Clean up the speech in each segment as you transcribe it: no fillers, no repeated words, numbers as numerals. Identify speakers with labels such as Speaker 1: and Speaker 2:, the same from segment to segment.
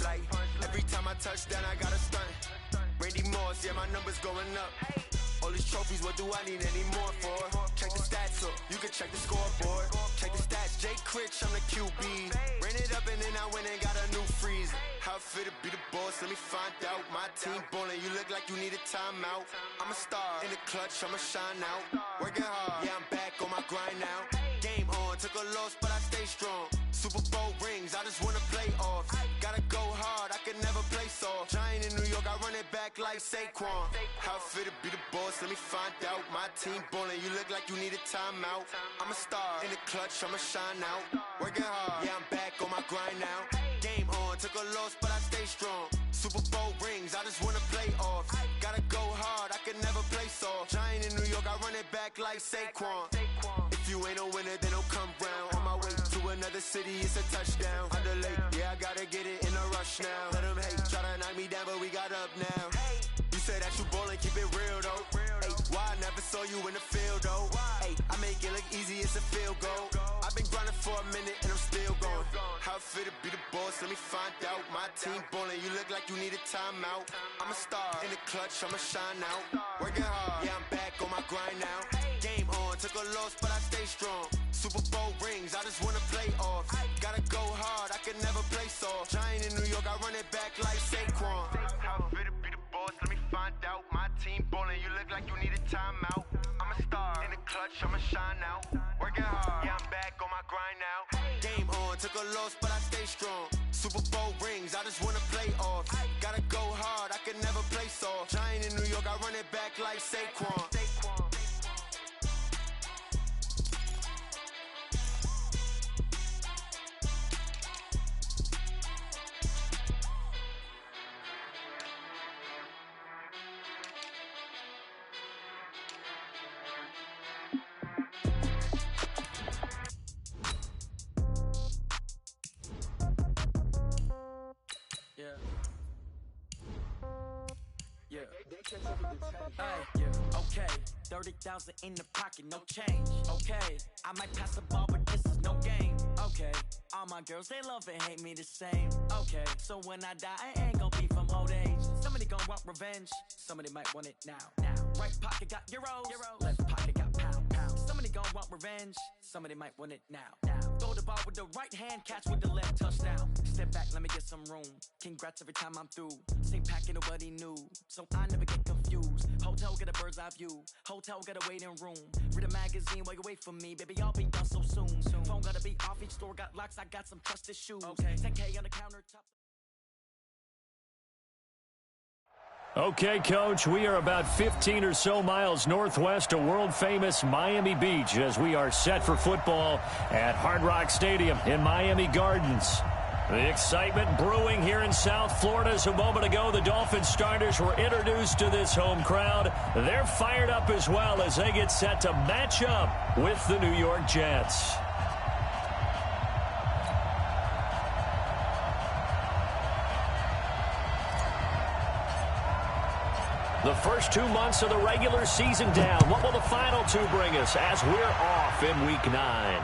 Speaker 1: punch. Every time I touch down, I got a stunt. Randy Moss, yeah, my numbers going up. All these trophies, what do I need any more for? Check the stats up, you can check the scoreboard. Check the stats, Jay Critch, I'm the QB. Ran it up and then I went and got a new freezer. How it fit to be the boss, let me find out. My team ballin', you look like you need a timeout. I'm a star, in the clutch, I'ma shine out. Working hard, yeah, I'm back on my grind now. Game on, took a loss, but I stay strong. Super Bowl rings, I just wanna play off. Gotta go hard, I can never play soft. Giant in New York, I run it back like Saquon. How it fit to be the boss, let me find out. My team ballin', you look like you need a timeout. I'm a star, in the clutch, I'ma shine out. Working hard, yeah, I'm back on my grind now. Game on, took a loss, but I stay strong. Super Bowl rings, I just wanna play off. Gotta go hard, I can never play soft. Giant in New York, I run it back like Saquon. If you ain't a winner, then don't come round. On my way to another city, it's a touchdown. Underlay, yeah, I gotta get it in a rush now. Let them hate, try to knock me down, but we got up now. You said that you ballin', keep it real though. Ay, why I never saw you in the field though? Ay, I make it look easy, it's a field goal. I've been grinding for a minute and I'm still going. How it fit to be the boss, let me find out. My team ballin', you look like you need a timeout. I'm a star, in the clutch, I'ma shine out. Working hard, yeah, I'm back on my grind now. Game on, took a loss, but I stay strong. Super Bowl rings, I just wanna play off. Gotta go hard, I can never play soft. Giant in New York, I run it back like Saquon. How it fit to be the boss, let me find out. My team ballin', you look like you need a timeout. I'm a star, in the clutch, I'ma shine out. Working hard, yeah, I'm back on my grind now. Game on, took a loss, but I stay strong. Super Bowl rings, I just wanna play off. Gotta go hard, I can never play soft. Giant in New York, I run it back like Saquon.
Speaker 2: Okay, 30,000 in the pocket, no change. Okay, I might pass the ball, but this is no game. Okay, all my girls, they love and hate me the same. Okay, so when I die, I ain't gon' be from old age. Somebody gon' want revenge, somebody might want it now. Right pocket got euros, left pocket got pounds. Somebody gon' want revenge, somebody might want it now. Throw the ball with the right hand, catch with the left, touchdown. Step back, let me get some room. Congrats every time I'm through. Same packet, nobody knew, so I never get confused. Hotel get a bird's eye view, hotel got a waiting room. Read a magazine while you wait for me, baby, I'll be done so soon. Phone gotta be off, each store got locks, I got some trusted shoes. 10K on the countertop.
Speaker 3: Okay, Coach, we are about 15 or so miles northwest of world-famous Miami Beach as we are set for football at Hard Rock Stadium in Miami Gardens. The excitement brewing here in South Florida as a moment ago the Dolphins starters were introduced to this home crowd. They're fired up as well as they get set to match up with the New York Jets. The first 2 months of the regular season down. What will the final two bring us as we're off in Week 9?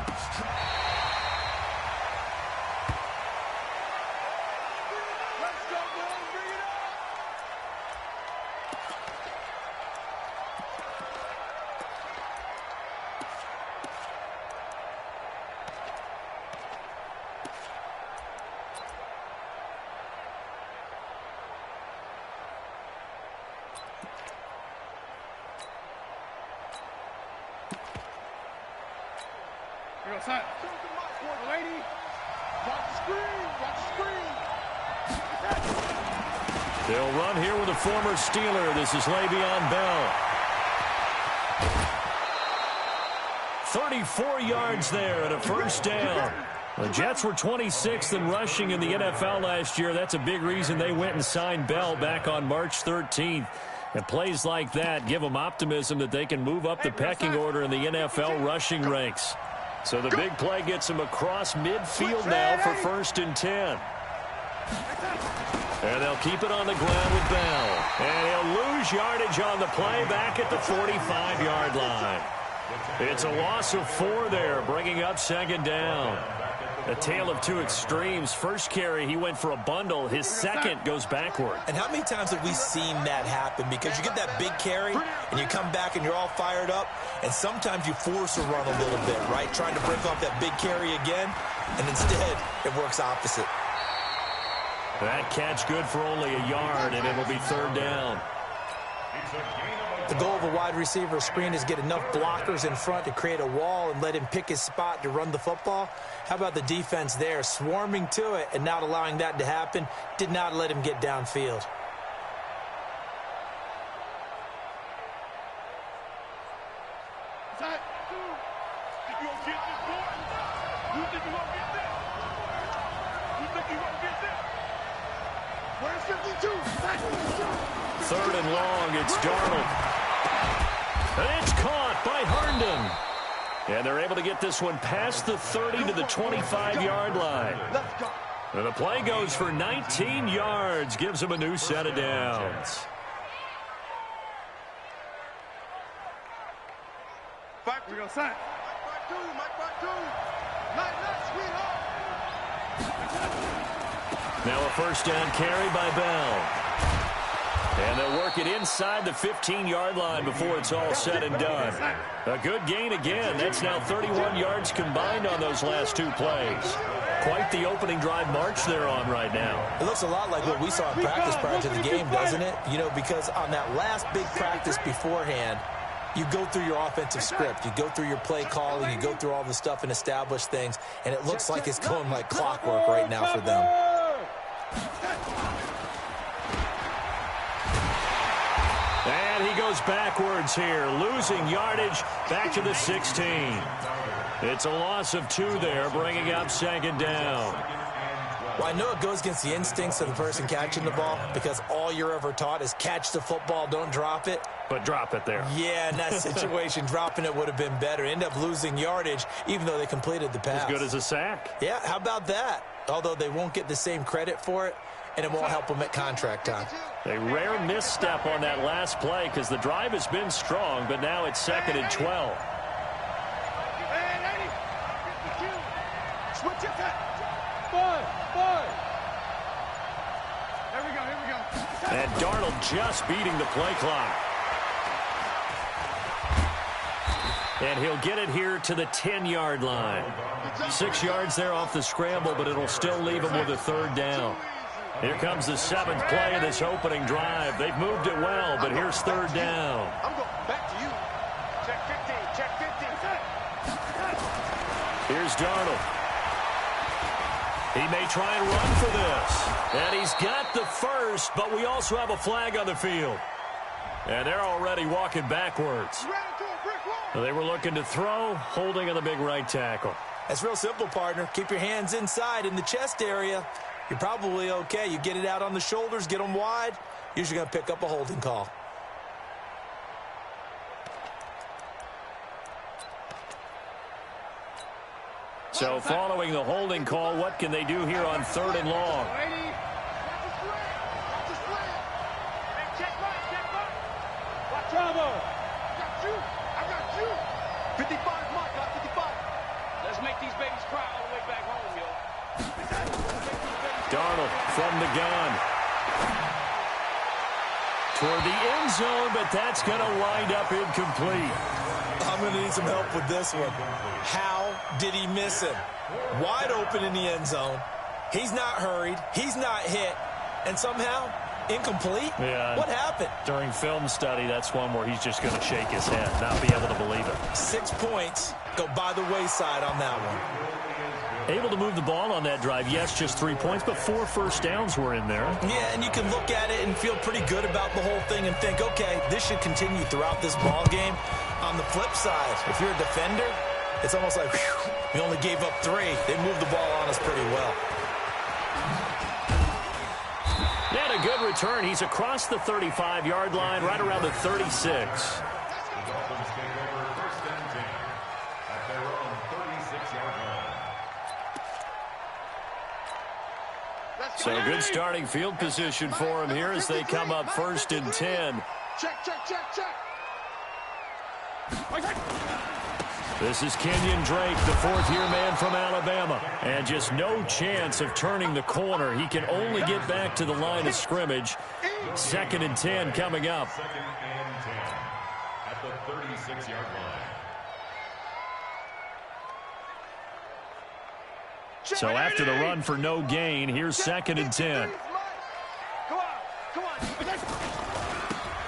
Speaker 3: They'll run here with a former Steeler. This is Le'Veon Bell. 34 yards there and a first down. The Jets were 26th in rushing in the NFL last year. That's a big reason they went and signed Bell back on March 13th. And plays like that give them optimism that they can move up the pecking order in the NFL rushing ranks. So the big play gets them across midfield now for 1st and 10. And they'll keep it on the ground with Bell. And he'll lose yardage on the play back at the 45-yard line. It's a loss of 4 there, bringing up 2nd down. A tale of two extremes. First carry, he went for a bundle. His second goes backward.
Speaker 4: And how many times have we seen that happen? Because you get that big carry, and you come back and you're all fired up, and sometimes you force a run a little bit, right? Trying to break off that big carry again, and instead it works opposite.
Speaker 3: That catch good for only a yard, and it'll be third down.
Speaker 4: The goal of a wide receiver screen is get enough blockers in front to create a wall and let him pick his spot to run the football. How about the defense there, swarming to it and not allowing that to happen? Did not let him get downfield.
Speaker 3: Third and long, it's Darnold. And it's caught by Herndon. And they're able to get this one past the 30 to the 25-yard line. And the play goes for 19 yards, gives them a new set of downs.
Speaker 5: We go sign.
Speaker 3: Now a first down carry by Bell. And they'll work it inside the 15-yard line before it's all said and done. A good gain again. That's now 31 yards combined on those last two plays. Quite the opening drive march they're on right now.
Speaker 4: It looks a lot like what we saw in practice prior to the game, doesn't it? You know, because on that last big practice beforehand, you go through your offensive script. You go through your play calling. You go through all the stuff and establish things. And it looks like it's going like clockwork right now for them.
Speaker 3: And he goes backwards here, losing yardage back to the 16. It's a loss of 2 there, bringing up second down.
Speaker 4: Well, I know it goes against the instincts of the person catching the ball because all you're ever taught is catch the football, don't drop it.
Speaker 3: But drop it there.
Speaker 4: Yeah, in that situation, dropping it would have been better. End up losing yardage, even though they completed the pass.
Speaker 3: As good as a sack.
Speaker 4: Yeah, how about that? Although they won't get the same credit for it, and it won't help them at contract time.
Speaker 3: A rare misstep on that last play because the drive has been strong, but now it's second and 12.
Speaker 5: Switch it. Here we go.
Speaker 3: And Darnold just beating the play clock. And he'll get it here to the 10-yard line. 6 yards there off the scramble, but it'll still leave him with a third down. Here comes the 7th play of this opening drive. They've moved it well, but here's third down.
Speaker 5: I'm going back to you. Check 15.
Speaker 3: Here's Darnold. He may try and run for this. And he's got the first, but we also have a flag on the field. And they're already walking backwards. They were looking to throw, holding on the big right tackle.
Speaker 4: That's real simple, partner. Keep your hands inside in the chest area. You're probably okay. You get it out on the shoulders, get them wide. Usually going to pick up a holding call.
Speaker 3: So following the holding call, what can they do here on third and long?
Speaker 5: I got you. 55, Mike, 55. Let's make these babies cry all the way back home, yo.
Speaker 3: Darnold from the gun. Toward the end zone, but that's going to wind up incomplete.
Speaker 4: I'm going to need some help with this one. How did he miss him? Wide open in the end zone. He's not hurried. He's not hit. And somehow, incomplete?
Speaker 3: Yeah.
Speaker 4: What happened?
Speaker 3: During film study, that's one where he's just going to shake his head, not be able to believe it.
Speaker 4: 6 points go by the wayside on that one.
Speaker 3: Able to move the ball on that drive. Yes, just 3 points, but 4 first downs were in there.
Speaker 4: Yeah, and you can look at it and feel pretty good about the whole thing and think, okay, this should continue throughout this ball game. On the flip side, if you're a defender, it's almost like, whew, we only gave up 3. They moved the ball on us pretty well.
Speaker 3: And a good return. He's across the 35-yard line, right around the 36. So good starting field position for him here as they come up first and 10.
Speaker 5: Check.
Speaker 3: This is Kenyon Drake, the fourth-year man from Alabama. And just no chance of turning the corner. He can only get back to the line of scrimmage. 2nd and 10 coming up.
Speaker 6: 2nd and 10 at the 36-yard line.
Speaker 3: So after the run for no gain, here's 2nd and 10.
Speaker 5: Come on.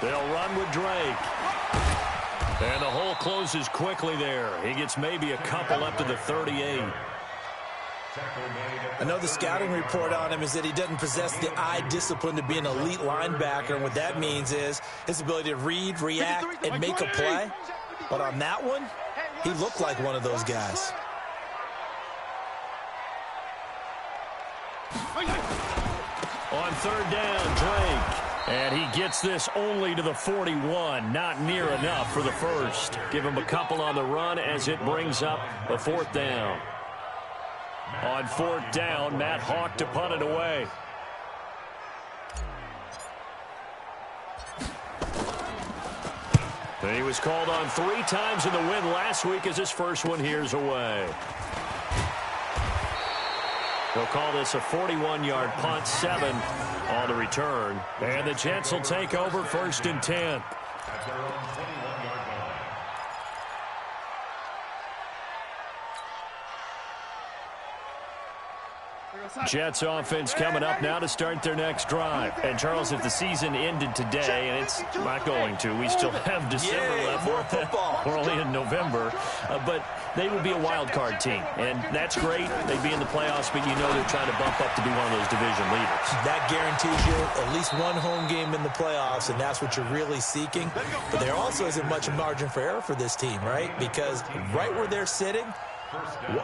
Speaker 3: They'll run with Drake. And the hole closes quickly there. He gets maybe a couple up to the 38.
Speaker 4: I know the scouting report on him is that he doesn't possess the eye discipline to be an elite linebacker. And what that means is his ability to read, react, and make a play. But on that one, he looked like one of those guys.
Speaker 3: On 3rd down, Drake. And he gets this only to the 41. Not near enough for the first. Give him a couple on the run as it brings up a 4th down. On 4th down, Matt Hawk to punt it away. And he was called on 3 times in the win last week as his first one here's away. They'll call this a 41-yard punt, 7 on the return. And the Jets will take over 1st and 10.
Speaker 6: At their own 21-yard line.
Speaker 3: Jets offense coming up now to start their next drive. And, Charles, if the season ended today, and it's not going to, we still have December left.
Speaker 4: More football.
Speaker 3: We're only in November. But they would be a wild card team. And that's great. They'd be in the playoffs, but you know they're trying to bump up to be one of those division leaders.
Speaker 4: That guarantees you at least one home game in the playoffs, and that's what you're really seeking. But there also isn't much margin for error for this team, right? Because right where they're sitting,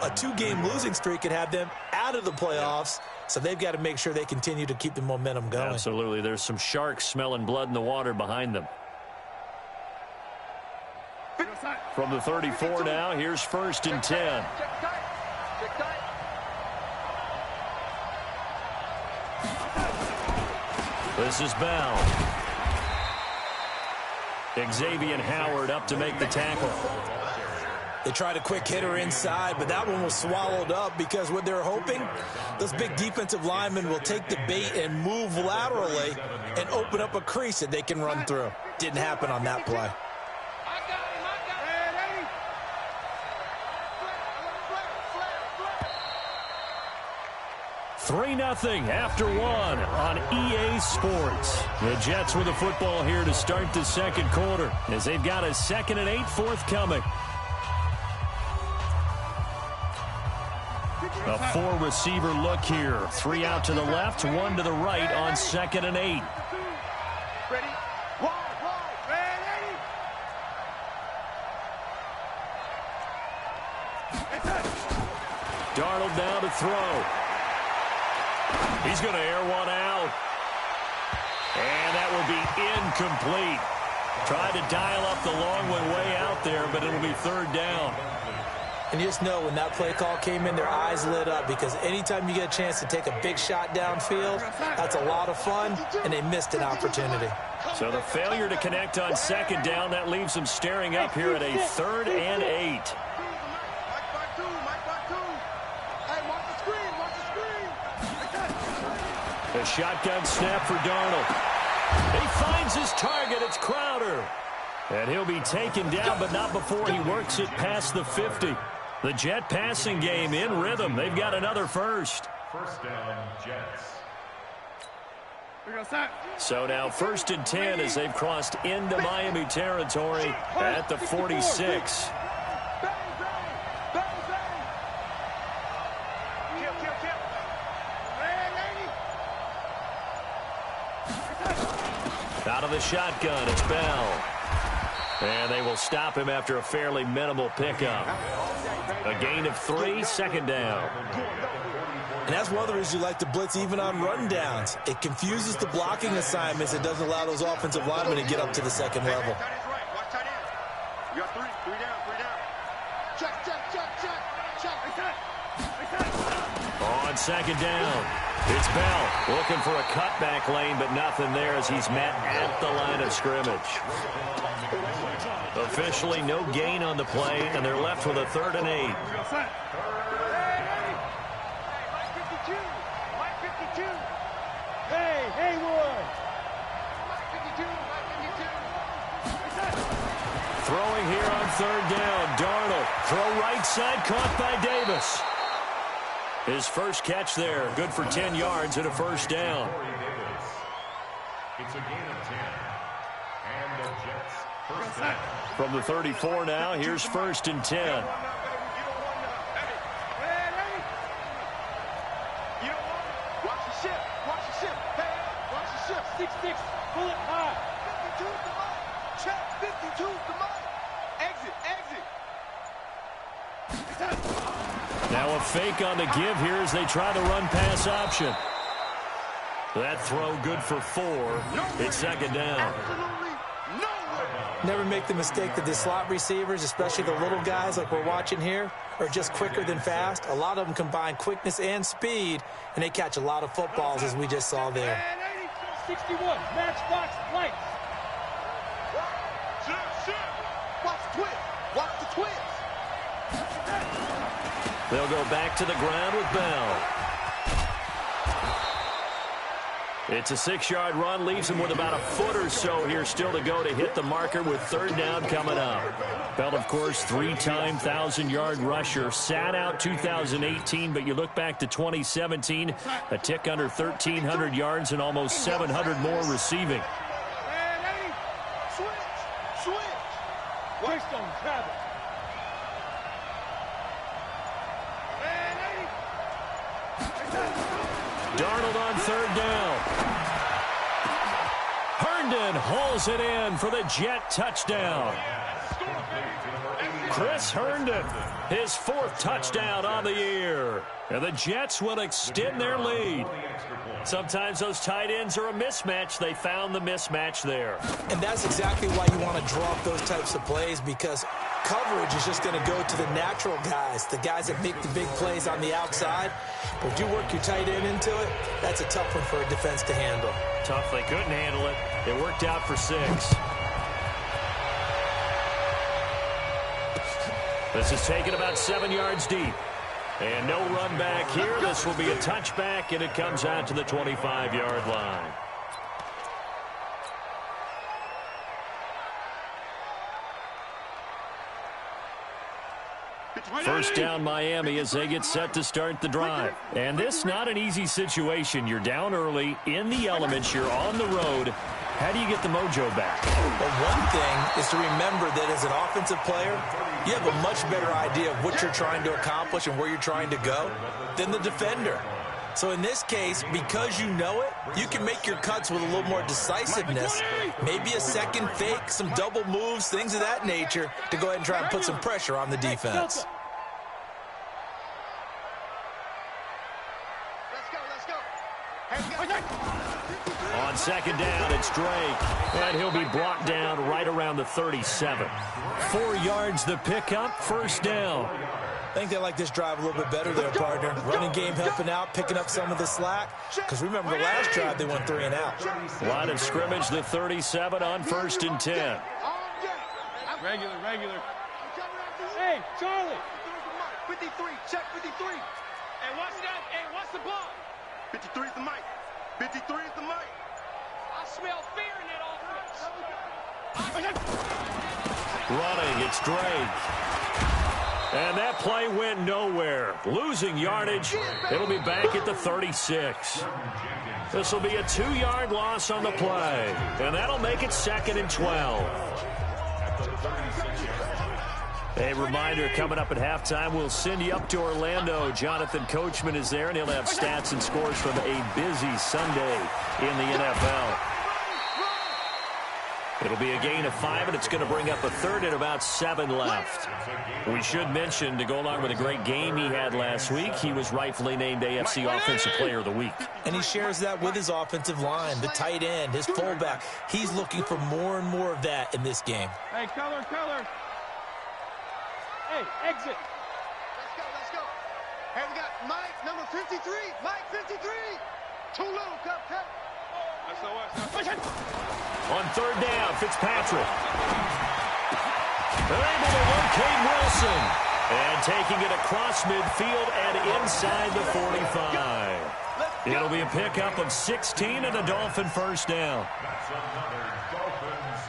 Speaker 4: a 2-game losing streak could have them out of the playoffs, so they've got to make sure they continue to keep the momentum going.
Speaker 3: Absolutely. There's some sharks smelling blood in the water behind them. From the 34 now, here's 1st and 10. This is Bell. Xavier Howard up to make the tackle.
Speaker 4: They tried a quick hitter inside, but that one was swallowed up because what they're hoping, those big defensive linemen will take the bait and move laterally and open up a crease that they can run through. Didn't happen on that play.
Speaker 3: 3-0 after 1 on EA Sports. The Jets with the football here to start the 2nd quarter as they've got a 2nd and 8 forthcoming. A 4-receiver look here. 3 out to the left, 1 to the right on 2nd and 8. Darnold now to throw. He's going to air one out. And that will be incomplete. Tried to dial up the long one way out there, but it'll be 3rd down.
Speaker 4: And you just know when that play call came in, their eyes lit up because anytime you get a chance to take a big shot downfield, that's a lot of fun, and they missed an opportunity.
Speaker 3: So the failure to connect on 2nd down, that leaves them staring up here at a 3rd and 8. A shotgun snap for Darnold. He finds his target. It's Crowder. And he'll be taken down, but not before he works it past the 50. The Jet passing game in rhythm. They've got another first.
Speaker 6: 1st down, Jets.
Speaker 3: So now 1st and 10 as they've crossed into Miami territory at the 46. Out of the shotgun, it's Bell. And they will stop him after a fairly minimal pickup. A gain of 3, 2nd down.
Speaker 4: And that's one of the reasons you like to blitz even on run downs. It confuses the blocking assignments. It doesn't allow those offensive linemen to get up to the 2nd level.
Speaker 5: You got 3 down. Check.
Speaker 3: On 2nd down. It's Bell looking for a cutback lane, but nothing there as he's met at the line of scrimmage. Officially no gain on the play, and they're left with a 3rd and 8. Throwing here on 3rd down. Darnold. Throw right side, caught by Davis. His first catch there. Good for 10 yards and a 1st down.
Speaker 6: It's a gain of 10. And the Jets first down.
Speaker 3: From the 34 now, here's 1st and 10.
Speaker 5: Watch the ship. Watch the ship. Hey, watch the ship. 6-6. Pull it high. 52 to mine. Check. 52 to mine. Exit.
Speaker 3: Now a fake on the give here as they try to run pass option. That throw good for 4. It's 2nd down.
Speaker 5: Absolutely nowhere.
Speaker 4: Never make the mistake that the slot receivers, especially the little guys like we're watching here, are just quicker than fast. A lot of them combine quickness and speed, and they catch a lot of footballs, as we just saw there.
Speaker 5: 61. Matchbox lights. Watch the twist. Watch the twist.
Speaker 3: They'll go back to the ground with Bell. It's a 6-yard run, leaves him with about a foot or so here still to go to hit the marker with 3rd down coming up. Bell, of course, 3-time 1,000-yard rusher. Sat out 2018, but you look back to 2017, a tick under 1,300 yards and almost 700 more receiving.
Speaker 5: Switch. Waste on travel.
Speaker 3: Darnold on 3rd down. Herndon hauls it in for the Jet touchdown. Chris Herndon, his 4th touchdown on the year. And the Jets will extend their lead. Sometimes those tight ends are a mismatch. They found the mismatch there.
Speaker 4: And that's exactly why you want to draw up those types of plays, because coverage is just going to go to the natural guys, the guys that make the big plays on the outside. But if you work your tight end into it, that's a tough one for a defense to handle.
Speaker 3: Tough. They couldn't handle it. It worked out for 6. This is taken about 7 yards deep. And no run back here. This will be a touchback, and it comes out to the 25-yard line. First down Miami as they get set to start the drive. And this not an easy situation. You're down early, in the elements, you're on the road. How do you get the mojo back?
Speaker 4: Well, one thing is to remember that as an offensive player, you have a much better idea of what you're trying to accomplish and where you're trying to go than the defender. So in this case, because you know it, you can make your cuts with a little more decisiveness. Maybe a second fake, some double moves, things of that nature to go ahead and try and put some pressure on the defense.
Speaker 3: On 2nd down, it's Drake. And he'll be brought down right around the 37. 4 yards the pickup, 1st down.
Speaker 4: I think they like this drive a little bit better there, partner. Running game helping out, picking up some of the slack. Because remember, the last drive, they went 3 and out.
Speaker 3: Line of scrimmage, the 37 on 1st and 10.
Speaker 5: Regular. Hey, Charlie. 53, check 53. Hey, watch that. Hey, watch the ball. 53 is the mic. 53 is the mic. I smell fear in that offense.
Speaker 3: Running, it's Drake. And that play went nowhere. Losing yardage. It'll be back at the 36. This will be a 2-yard loss on the play. And that'll make it 2nd and 12. A reminder, coming up at halftime, we'll send you up to Orlando. Jonathan Coachman is there, and he'll have stats and scores from a busy Sunday in the NFL. It'll be a gain of 5, and it's going to bring up a 3rd and about 7 left. We should mention, to go along with a great game he had last week, he was rightfully named AFC Offensive Player of the Week.
Speaker 4: And he shares that with his offensive line, the tight end, his fullback. He's looking for more and more of that in this game.
Speaker 5: Hey, color. Hey, exit. Let's go. Hey, we got Mike, number 53. Mike, 53. Too little, Cupcake.
Speaker 3: On third down, Fitzpatrick. They're able to locate Wilson. And taking it across midfield and inside the 45. It'll be a pickup of 16 and a Dolphin first down.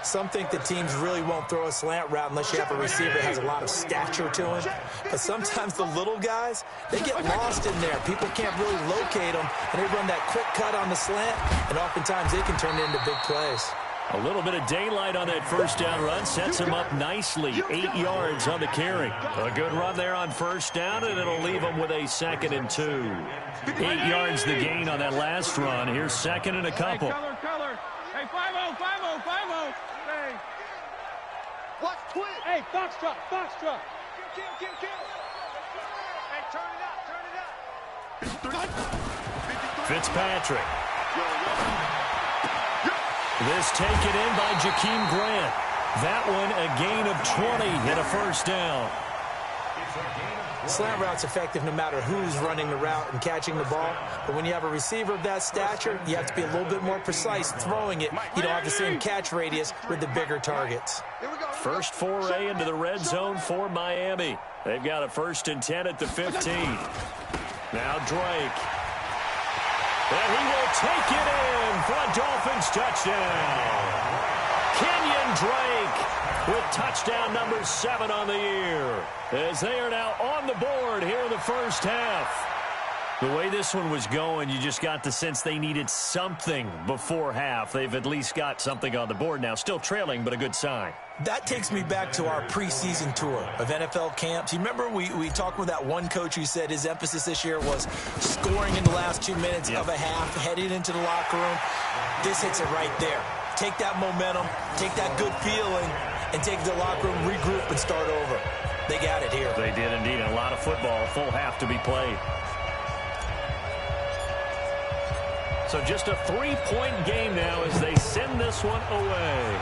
Speaker 4: Some think that teams really won't throw a slant route unless you have a receiver that has a lot of stature to him. But sometimes the little guys, they get lost in there. People can't really locate them, and they run that quick cut on the slant, and oftentimes they can turn it into big plays.
Speaker 3: A little bit of daylight on that first down run sets him up nicely. 8 yards on the carry. A good run there on first down, and it'll leave him with a 2nd and 2. 8 yards the gain on that last run. Here's 2nd and a couple.
Speaker 5: Hey, color. Hey, 5-0, 5-0, 5-0. Hey. Watch twin. Hey, Foxtrot. Kill. Hey, turn it up.
Speaker 3: Fitzpatrick. This taken in by Jakeem Grant. That one a gain of 20 and a first down.
Speaker 4: Slant route's effective no matter who's running the route and catching the ball. But when you have a receiver of that stature, you have to be a little bit more precise throwing it. You don't have the same catch radius with the bigger targets.
Speaker 3: First foray into the red zone for Miami. They've got a 1st and 10 at the 15. Now Drake. And he will take it in for a Dolphins touchdown. Kenyon Drake with touchdown number 7 on the year, as they are now on the board here in the first half. The way this one was going, you just got the sense they needed something before half. They've at least got something on the board now. Still trailing, but a good sign.
Speaker 4: That takes me back to our preseason tour of NFL camps. You remember we talked with that one coach who said his emphasis this year was scoring in the last 2 minutes of a half, heading into the locker room. This hits it right there. Take that momentum, take that good feeling, and take the locker room, regroup, and start over. They got it here.
Speaker 3: They did indeed. A lot of football, full half to be played. So just a 3-point game now as they send this one away.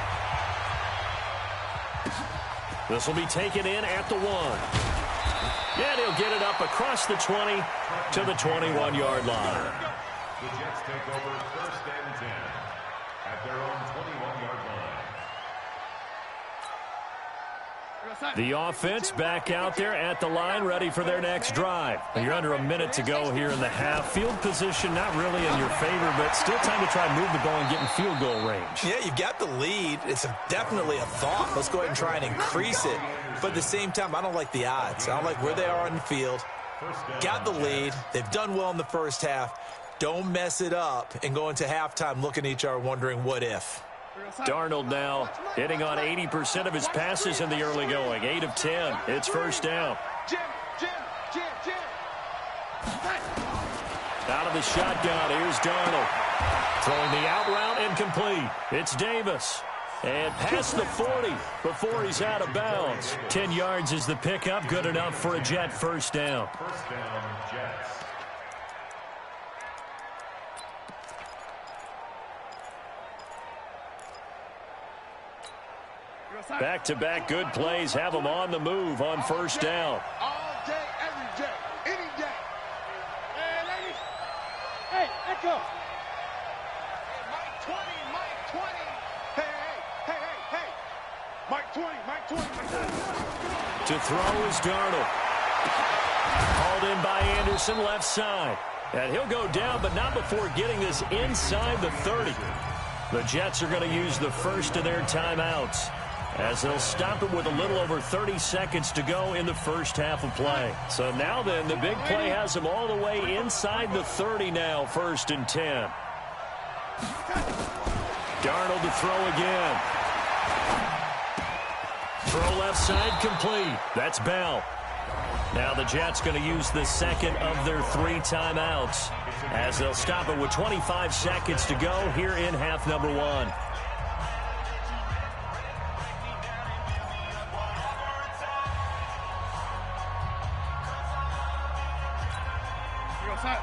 Speaker 3: This will be taken in at the 1. And he'll get it up across the 20 to the 21-yard line.
Speaker 6: The Jets take over 1st and 10 at their own 21-yard line.
Speaker 3: The offense back out there at the line, ready for their next drive. You're under a minute to go here in the half. Field position not really in your favor, but still time to try and move the ball and get in field goal range.
Speaker 4: Yeah, you've got the lead. It's definitely a thought. Let's go ahead and try and increase it. But at the same time, I don't like the odds. I don't like where they are on the field. Got the lead. They've done well in the first half. Don't mess it up and go into halftime looking at each other wondering what if.
Speaker 3: Darnold now hitting on 80% of his passes in the early going. 8 of 10. It's first down. Out of the shotgun, here's Darnold. Throwing the out route incomplete. It's Davis. And past the 40 before he's out of bounds. 10 yards is the pickup. Good enough for a Jet first down.
Speaker 6: First down, Jets.
Speaker 3: Back-to-back good plays have them on the move on first down.
Speaker 5: All day, every day, any day. Hey, ladies. Hey, Echo. Hey, Mike 20, Mike 20. Hey. Mike 20, Mike 20.
Speaker 3: To throw is Darnold. Called in by Anderson, left side. And he'll go down, but not before getting this inside the 30. The Jets are going to use the first of their timeouts, as they'll stop it with a little over 30 seconds to go in the first half of play. So now then, the big play has them all the way inside the 30 now, 1st and 10. Darnold to throw again. Throw left side complete. That's Bell. Now the Jets going to use the second of their 3 timeouts, as they'll stop it with 25 seconds to go here in half number 1.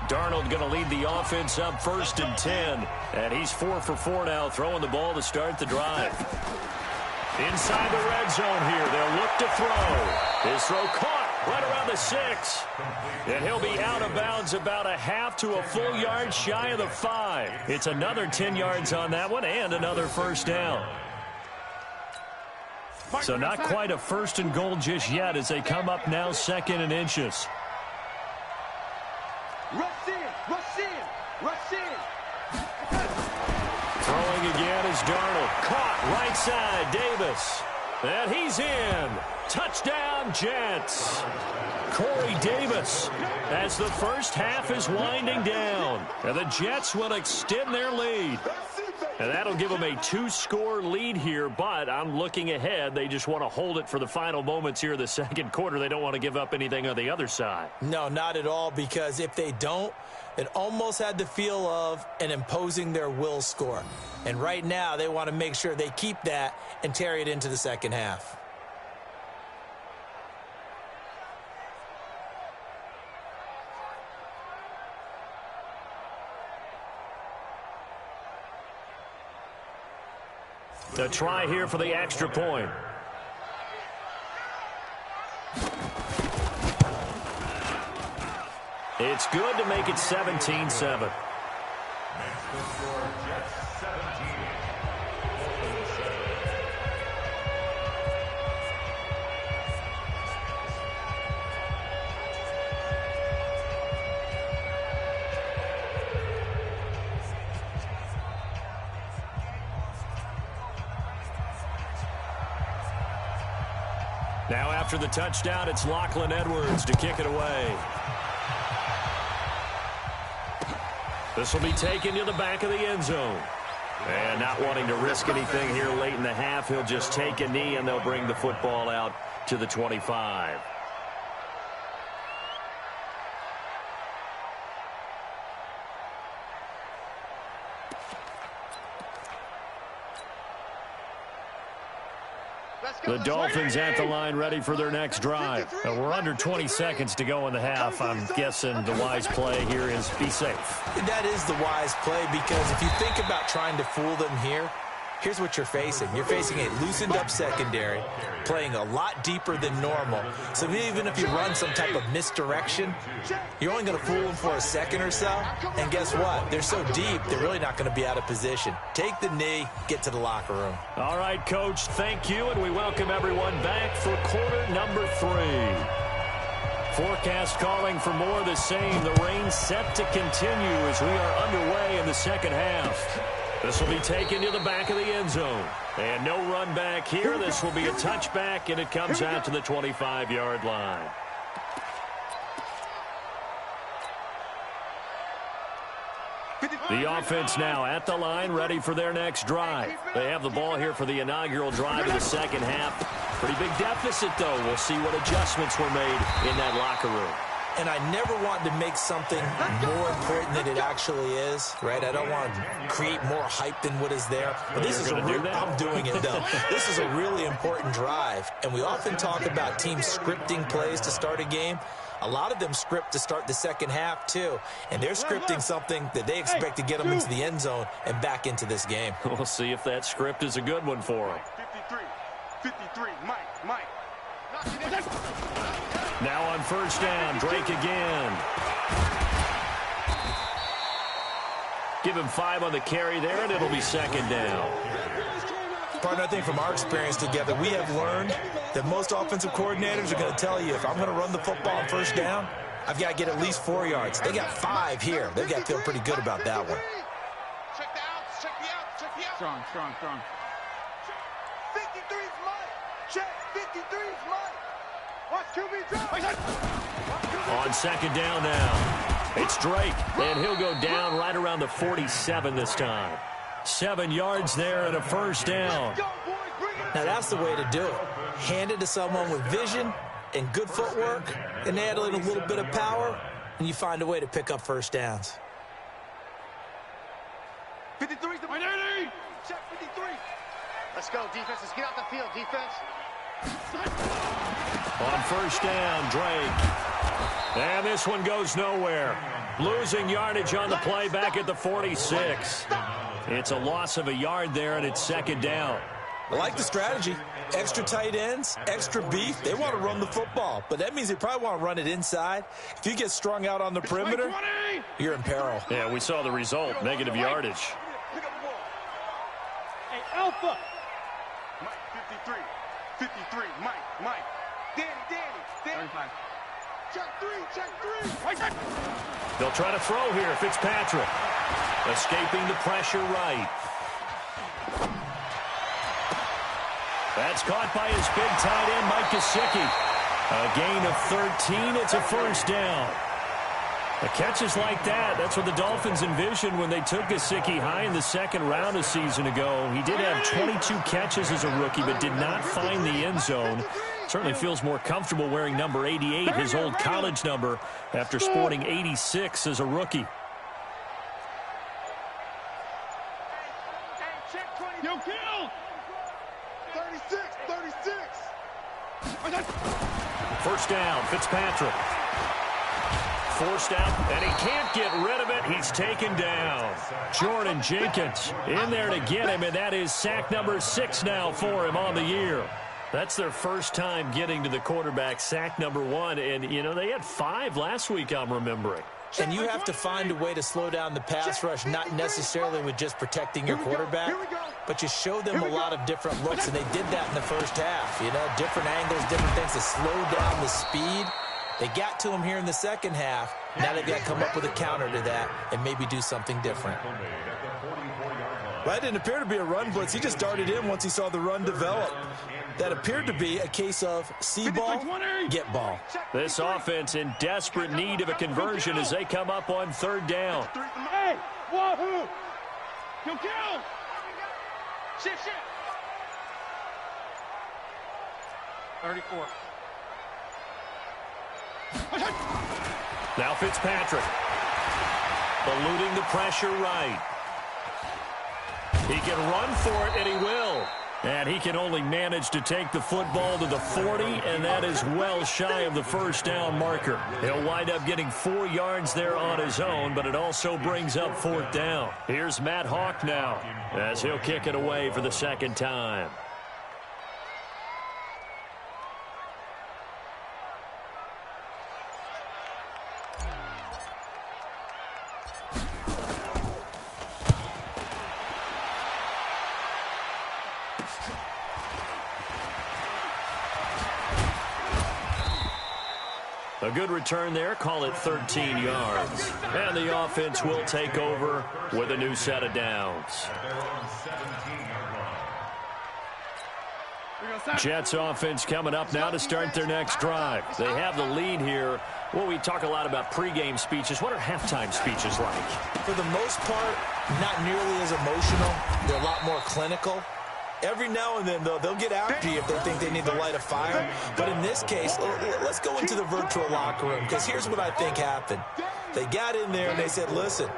Speaker 3: Darnold going to lead the offense up 1st and 10. And he's 4 for 4 now, throwing the ball to start the drive. Inside the red zone here, they'll look to throw. His throw caught right around the 6. And he'll be out of bounds about a half to a full yard shy of the 5. It's another 10 yards on that one and another first down. So not quite a first and goal just yet as they come up now 2nd and inches.
Speaker 5: Rush in, rush in, rush in.
Speaker 3: Throwing again is Darnold. Caught right side, Davis. And he's in. Touchdown, Jets. Corey Davis as the first half is winding down. And the Jets will extend their lead. And that'll give them a 2-score lead here, but I'm looking ahead. They just want to hold it for the final moments here in the second quarter. They don't want to give up anything on the other side.
Speaker 4: No, not at all, because if they don't, it almost had the feel of an imposing their will score. And right now, they want to make sure they keep that and carry it into the second half.
Speaker 3: The try here for the extra point. It's good to make it 17-7. Now after the touchdown, it's Lachlan Edwards to kick it away. This will be taken to the back of the end zone. And not wanting to risk anything here late in the half, he'll just take a knee and they'll bring the football out to the 25. The Dolphins at the line ready for their next drive. And we're under 20 seconds to go in the half. I'm guessing the wise play here is be safe.
Speaker 4: That is the wise play, because if you think about trying to fool them here, here's what you're facing. You're facing a loosened up secondary, playing a lot deeper than normal. So even if you run some type of misdirection, you're only going to fool them for a second or so. And guess what? They're so deep, they're really not going to be out of position. Take the knee, get to the locker room.
Speaker 3: All right, Coach, thank you, and we welcome everyone back for quarter number 3. Forecast calling for more of the same. The rain set to continue as we are underway in the second half. This will be taken to the back of the end zone. And no run back here. This will be a touchback, and it comes out to the 25-yard line. The offense now at the line, ready for their next drive. They have the ball here for the inaugural drive of the second half. Pretty big deficit, though. We'll see what adjustments were made in that locker room.
Speaker 4: And I never want to make something more important than it actually is, right? I don't want to create more hype than what is there. But this is I'm doing it, though. This is a really important drive. And we often talk about teams scripting plays to start a game. A lot of them script to start the second half, too. And they're scripting something that they expect to get them into the end zone and back into this game.
Speaker 3: We'll see if that script is a good one for them.
Speaker 5: 53, Mike.
Speaker 3: Now on first down, Drake again. Give him 5 on the carry there, and it'll be second down.
Speaker 4: Partner, I think from our experience together, we have learned that most offensive coordinators are going to tell you, if I'm going to run the football on first down, I've got to get at least 4 yards. They got 5 here. They've got to feel pretty good about that one.
Speaker 5: Check the outs, check the outs. Strong. 53's Mike. Check, 53's Mike. Watch QB drop.
Speaker 3: On second down now, it's Drake, and he'll go down right around the 47 this time. 7 yards there and a first down.
Speaker 4: Now that's the way to do it. Hand it to someone with vision and good footwork, and add in a little bit of power, and you find a way to pick up first downs.
Speaker 5: 53's the identity. Check 53. Let's go, defense. Let's get out the field, defense.
Speaker 3: On first down, Drake. And this one goes nowhere. Losing yardage on the play back at the 46. It's a loss of a yard there, and it's second down.
Speaker 4: I like the strategy. Extra tight ends, extra beef. They want to run the football, but that means they probably want to run it inside. If you get strung out on the perimeter, you're in peril.
Speaker 3: Yeah, we saw the result, negative yardage.
Speaker 5: Hey, Alpha. Mike, 53. 53. Mike. Danny. 35. Check three.
Speaker 3: They'll try to throw here. Fitzpatrick escaping the pressure right. That's caught by his big tight end, Mike Gesicki. A gain of 13. It's a first down. The catches like that, that's what the Dolphins envisioned when they took Gesicki high in the second round a season ago. He did have 22 catches as a rookie, but did not find the end zone. Certainly feels more comfortable wearing number 88, his old college number, after sporting 86 as a rookie.
Speaker 5: Kill! 36.
Speaker 3: First down, Fitzpatrick. Forced out, and he can't get rid of it. He's taken down. Jordan Jenkins in there to get him, and that is sack number 6 now for him on the year. That's their first time getting to the quarterback, sack number 1. And, you know, they had 5 last week, I'm remembering.
Speaker 4: And you have to find a way to slow down the pass rush, not necessarily with just protecting your quarterback, but you show them a lot of different looks, and they did that in the first half. You know, different angles, different things to slow down the speed. They got to him here in the second half. Now they've got to come up with a counter to that and maybe do something different. That didn't appear to be a run blitz. He just darted in once he saw the run develop. That appeared to be a case of see ball, get ball.
Speaker 3: This offense in desperate need of a conversion as they come up on third down.
Speaker 5: Hey, wahoo! Kill! Shit! 34.
Speaker 3: Now Fitzpatrick. Eluding the pressure right. He can run for it, and he will. And he can only manage to take the football to the 40, and that is well shy of the first down marker. He'll wind up getting 4 yards there on his own, but it also brings up fourth down. Here's Matt Hawk now as he'll kick it away for the second time. A good return there, call it 13 yards. And the offense will take over with a new set of downs. Jets offense coming up now to start their next drive. They have the lead here. Well, we talk a lot about pregame speeches. What are halftime speeches like?
Speaker 4: For the most part, not nearly as emotional. They're a lot more clinical. Every now and then, though, they'll get after you if they think they need to light a fire. But in this case, let's go into the virtual locker room, because here's what I think happened. They got in there and they said, listen,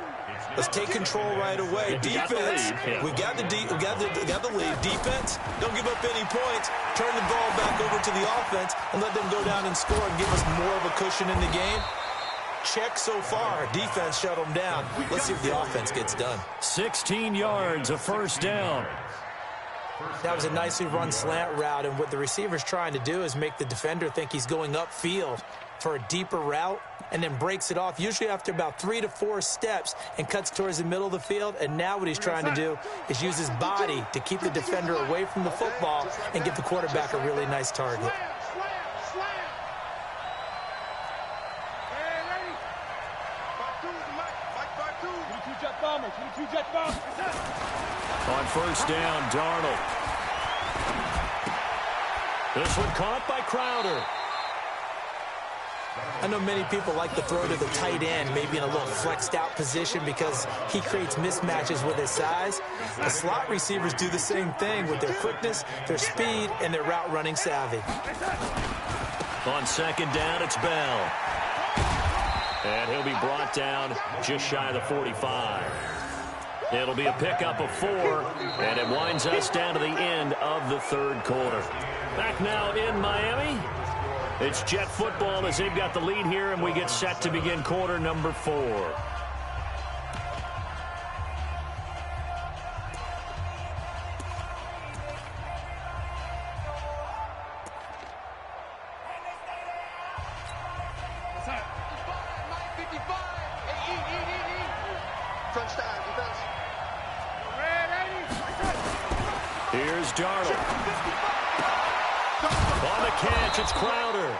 Speaker 4: let's take control right away. Defense, we got the lead. Defense, don't give up any points. Turn the ball back over to the offense and let them go down and score and give us more of a cushion in the game. Check so far. Defense shut them down. Let's see if the offense gets done.
Speaker 3: 16 yards, a first down.
Speaker 4: That was a nicely run slant route, and what the receiver's trying to do is make the defender think he's going upfield for a deeper route and then breaks it off, usually after about 3 to 4 steps, and cuts towards the middle of the field. And now what he's trying to do is use his body to keep the defender away from the football and give the quarterback a really nice target.
Speaker 3: On first down, Darnold. This one caught by Crowder.
Speaker 4: I know many people like to throw to the tight end, maybe in a little flexed out position because he creates mismatches with his size. The slot receivers do the same thing with their quickness, their speed, and their route running savvy.
Speaker 3: On second down, it's Bell. And he'll be brought down just shy of the 45. It'll be a pickup of 4, and it winds us down to the end of the third quarter. Back now in Miami. It's Jet football as they've got the lead here, and we get set to begin quarter number 4.
Speaker 5: Crunch time, defense.
Speaker 3: Here's Darnold. On the catch, it's Crowder.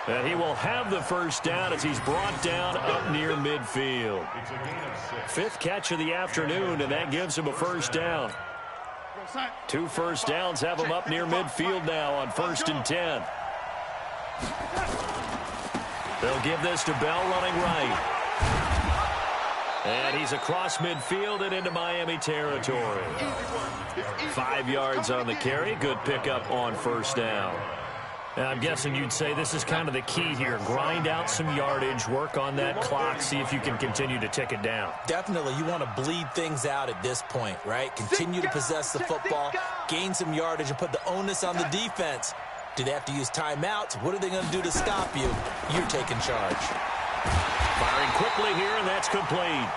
Speaker 3: And he will have the first down as he's brought down up near midfield. Fifth catch of the afternoon, and that gives him a first down. 2 first downs have him up near midfield now on 1st and 10. They'll give this to Bell running right. And he's across midfield and into Miami territory. 5 yards on the carry. Good pickup on first down. Now, I'm guessing you'd say this is kind of the key here. Grind out some yardage, work on that clock, see if you can continue to tick it down.
Speaker 4: Definitely. You want to bleed things out at this point, right? Continue to possess the football, gain some yardage, and put the onus on the defense. Do they have to use timeouts? What are they going to do to stop you? You're taking charge.
Speaker 3: Firing quickly here, and that's complete.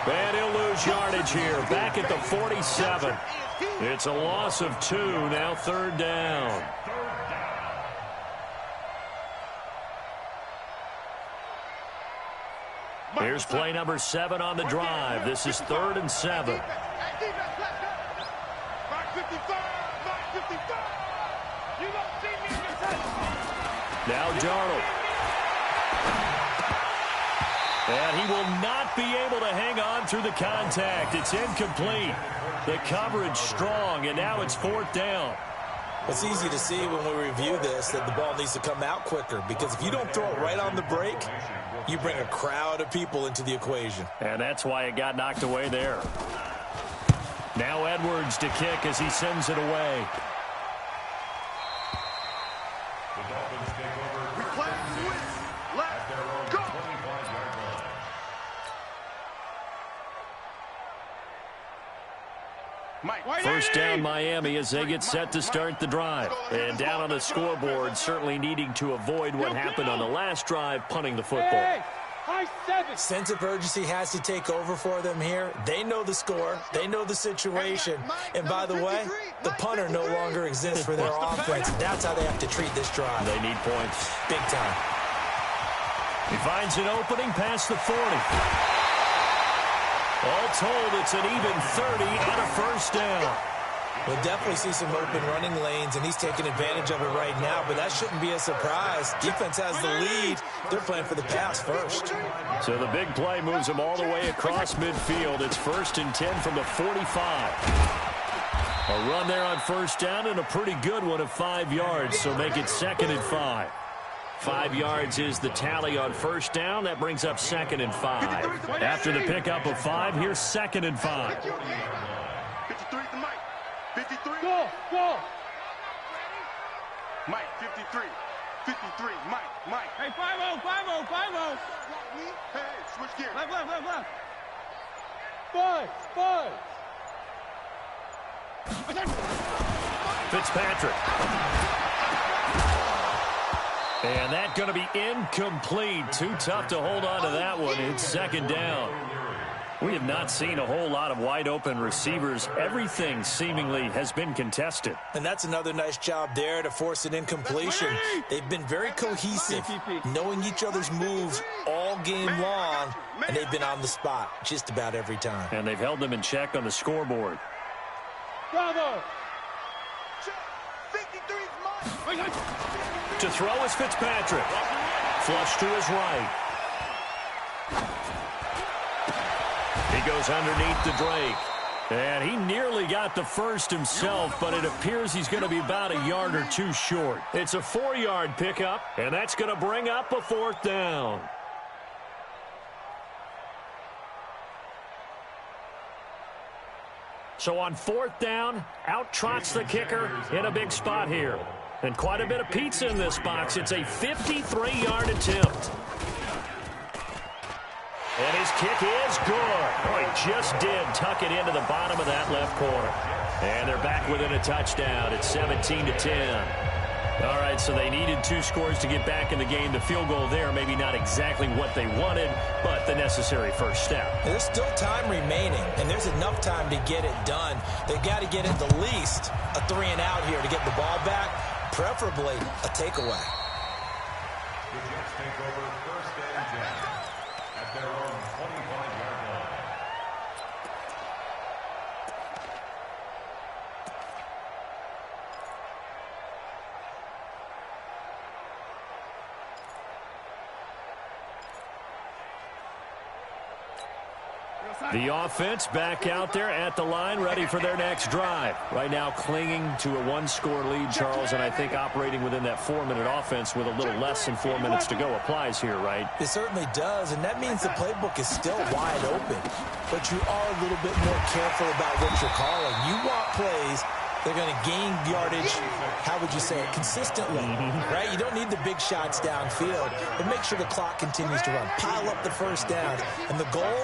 Speaker 3: And he'll lose yardage here. Back at the 47. It's a loss of 2, now 3rd down. Here's play number 7 on the drive. This is 3rd and 7. Now Darnold. And he will not be able to hang on through the contact. It's incomplete. The coverage strong, and now it's 4th down.
Speaker 4: It's easy to see when we review this that the ball needs to come out quicker, because if you don't throw it right on the break, you bring a crowd of people into the equation.
Speaker 3: And that's why it got knocked away there. Now Edwards to kick as he sends it away.
Speaker 6: The Dolphins take over. Let's go. 25-yard line.
Speaker 3: First down Miami as they get set to start the drive. And down on the scoreboard, certainly needing to avoid what happened on the last drive, punting the football.
Speaker 4: Sense of urgency has to take over for them here. They know the score. They know the situation. And by the way, the punter no longer exists for their offense. That's how they have to treat this drive.
Speaker 3: They need points.
Speaker 4: Big time.
Speaker 3: He finds an opening past the 40. All told, it's an even 30 and a first down.
Speaker 4: We'll definitely see some open running lanes, and he's taking advantage of it right now, but that shouldn't be a surprise. Defense has the lead. They're playing for the pass first.
Speaker 3: So the big play moves him all the way across midfield. It's 1st and 10 from the 45. A run there on first down and a pretty good one of 5 yards, so make it 2nd and 5. 5 yards is the tally on first down. That brings up 2nd and 5. After the pickup of 5, here's 2nd and 5.
Speaker 5: 53 to Mike. 53.
Speaker 7: Go.
Speaker 5: Mike, 53. 53. Mike.
Speaker 7: Hey, 5-0.
Speaker 5: Hey, switch gears.
Speaker 7: Left. 5.
Speaker 3: Fitzpatrick. And that's going to be incomplete. Too tough to hold on to that one. It's 2nd down. We have not seen a whole lot of wide-open receivers. Everything seemingly has been contested.
Speaker 4: And that's another nice job there to force an incompletion. They've been very cohesive, knowing each other's moves all game long, and they've been on the spot just about every time.
Speaker 3: And they've held them in check on the scoreboard.
Speaker 7: Bravo.
Speaker 5: 53 is mine.
Speaker 3: To throw is Fitzpatrick. Flush to his right. He goes underneath to Drake. And he nearly got the first himself, but it appears he's going to be about a yard or 2 short. It's a 4-yard pickup, and that's going to bring up a 4th down. So on 4th down, out trots the kicker in a big spot here. And quite a bit of pizza in this box. It's a 53-yard attempt. And his kick is good. Oh, he just did tuck it into the bottom of that left corner. And they're back within a touchdown. It's 17-10. All right, so they needed 2 scores to get back in the game. The field goal there, maybe not exactly what they wanted, but the necessary first step.
Speaker 4: There's still time remaining, and there's enough time to get it done. They've got to get at the least a 3-and-out here to get the ball back, preferably a takeaway.
Speaker 6: The Jets take over 1st and 10 at their
Speaker 3: The offense back out there at the line, ready for their next drive. Right now clinging to a one-score lead, Charles, and I think operating within that 4-minute offense with a little less than 4 minutes to go applies here, right?
Speaker 4: It certainly does, and that means the playbook is still wide open. But you are a little bit more careful about what you're calling. You want plays they're going to gain yardage, how would you say it, consistently, right? You don't need the big shots downfield, but make sure the clock continues to run. Pile up the first down. And the goal,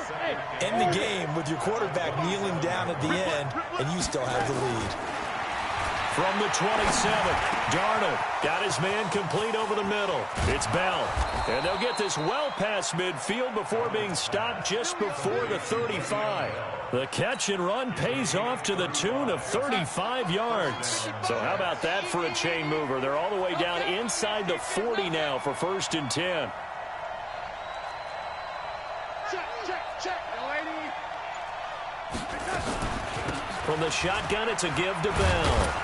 Speaker 4: end the game with your quarterback kneeling down at the end, and you still have the lead.
Speaker 3: From the 27, Darnold got his man complete over the middle. It's Bell. And they'll get this well past midfield before being stopped just before the 35. The catch and run pays off to the tune of 35 yards. So how about that for a chain mover? They're all the way down inside the 40 now for 1st and 10.
Speaker 7: Check, lady.
Speaker 3: From the shotgun, it's a give to Bell.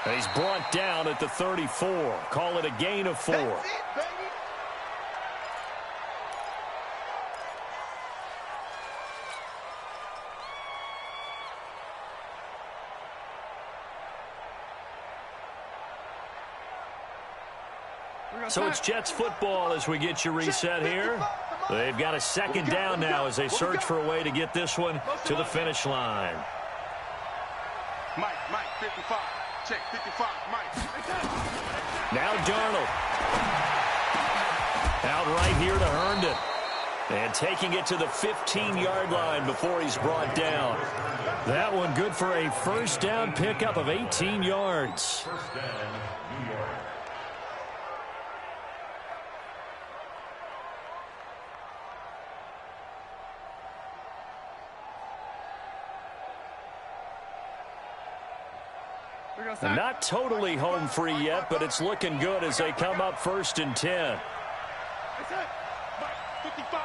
Speaker 3: And he's brought down at the 34. Call it a gain of 4.
Speaker 5: That's it, baby.
Speaker 3: So it's Jets football as we get you reset here. They've got a 2nd down now as they search for a way to get this one to the finish line.
Speaker 5: Mike, 55. Check, 55, Mike.
Speaker 3: Now Darnold. Out right here to Herndon. And taking it to the 15-yard line before he's brought down. That one good for a 1st down pickup of 18 yards.
Speaker 6: First down, New York.
Speaker 3: And not totally home free yet, but it's looking good as they come up 1st and 10.
Speaker 5: That's it. Mike, 55.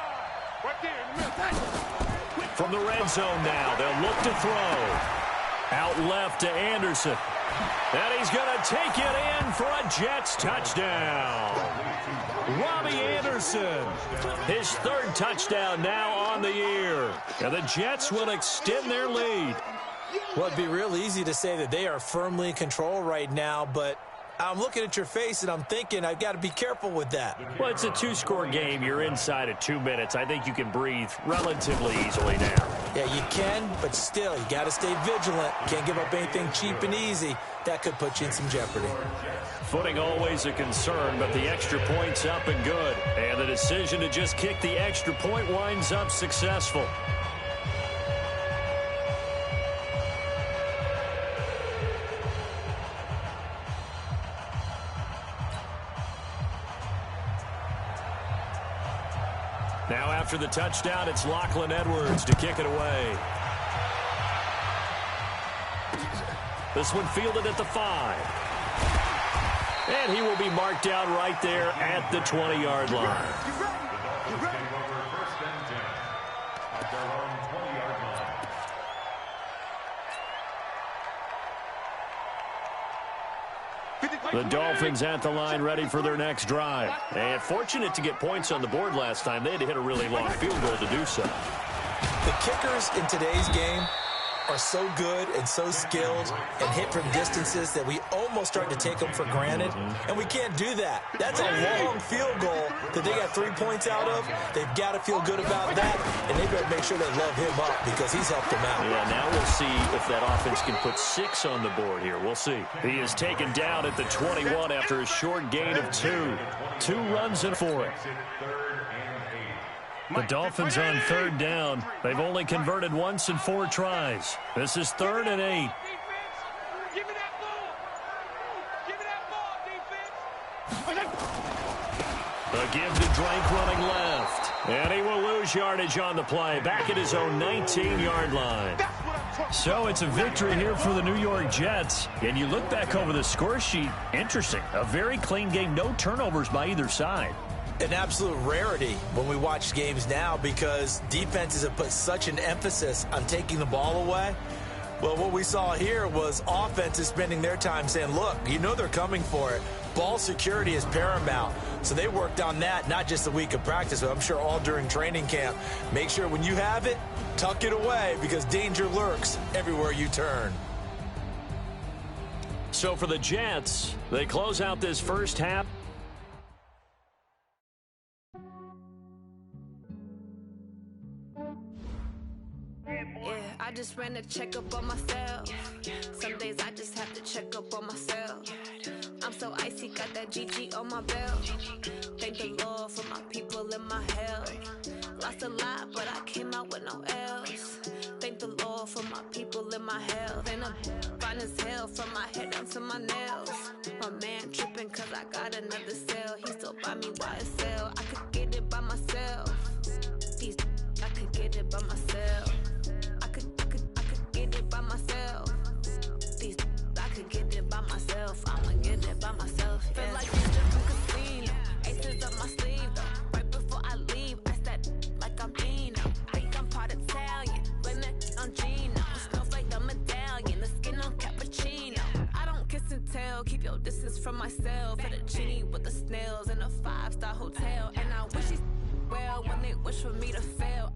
Speaker 5: Right there in the middle.
Speaker 3: From the red zone now, they'll look to throw. Out left to Anderson. And he's going to take it in for a Jets touchdown. Robbie Anderson, his 3rd touchdown now on the year. And the Jets will extend their lead.
Speaker 4: Well, it'd be real easy to say that they are firmly in control right now, but I'm looking at your face and I'm thinking I've got to be careful with that.
Speaker 3: Well, it's a 2-score game. You're inside of 2 minutes. I think you can breathe relatively easily now.
Speaker 4: Yeah, you can, but still, you got to stay vigilant. Can't give up anything cheap and easy. That could put you in some jeopardy.
Speaker 3: Footing always a concern, but the extra point's up and good. And the decision to just kick the extra point winds up successful. Now after the touchdown, it's Lachlan Edwards to kick it away. This one fielded at the 5. And he will be marked down right there at the 20-yard line. The Dolphins at the line ready for their next drive. And fortunate to get points on the board last time. They had to hit a really long field goal to do so.
Speaker 4: The kickers in today's game are so good and so skilled and hit from distances that we almost start to take them for granted, and we can't do that. That's a long field goal that they got 3 points out of. They've got to feel good about that, and they better make sure they love him up because he's helped them out.
Speaker 3: Yeah, now we'll see if that offense can put 6 on the board here. We'll see. He is taken down at the 21 after a short gain of 2. 2 runs and 4. The Dolphins on 3rd down. They've only converted once in 4 tries. This is 3rd and 8.
Speaker 5: Give me that ball. Give me that ball, defense.
Speaker 3: A give to Drake running left. And he will lose yardage on the play. Back at his own 19-yard line. So it's a victory here for the New York Jets. And you look back over the score sheet. Interesting. A very clean game. No turnovers by either side.
Speaker 4: An absolute rarity when we watch games now because defenses have put such an emphasis on taking the ball away. Well, what we saw here was offenses spending their time saying, look, you know they're coming for it. Ball security is paramount. So they worked on that, not just the week of practice, but I'm sure all during training camp. Make sure when you have it, tuck it away because danger lurks everywhere you turn.
Speaker 3: So for the Jets, they close out this first half.
Speaker 8: I just ran a checkup on myself. Some days I just have to check up on myself. I'm so icy, got that GG on my belt. Thank the Lord for my people and my health. Lost a lot, but I came out with no else. Thank the Lord for my people and my health. And I'm fine as hell from my head down to my nails. My man tripping cause I got another cell. He still buy me YSL. I could get it by myself. These I could get it by myself. I could get it by myself. These I could get it by myself. I'ma get it by myself. Yeah. Feel like it's just a casino. Aces up my sleeve though. Right before I leave, I said like I'm Dino. Think I'm part Italian. Blame that on Gino. It smells like the medallion. The skin on cappuccino. I don't kiss and tell. Keep your distance from myself. Fettuccine with the snails in a 5-star hotel. And I wish he's well when they wish for me to fail.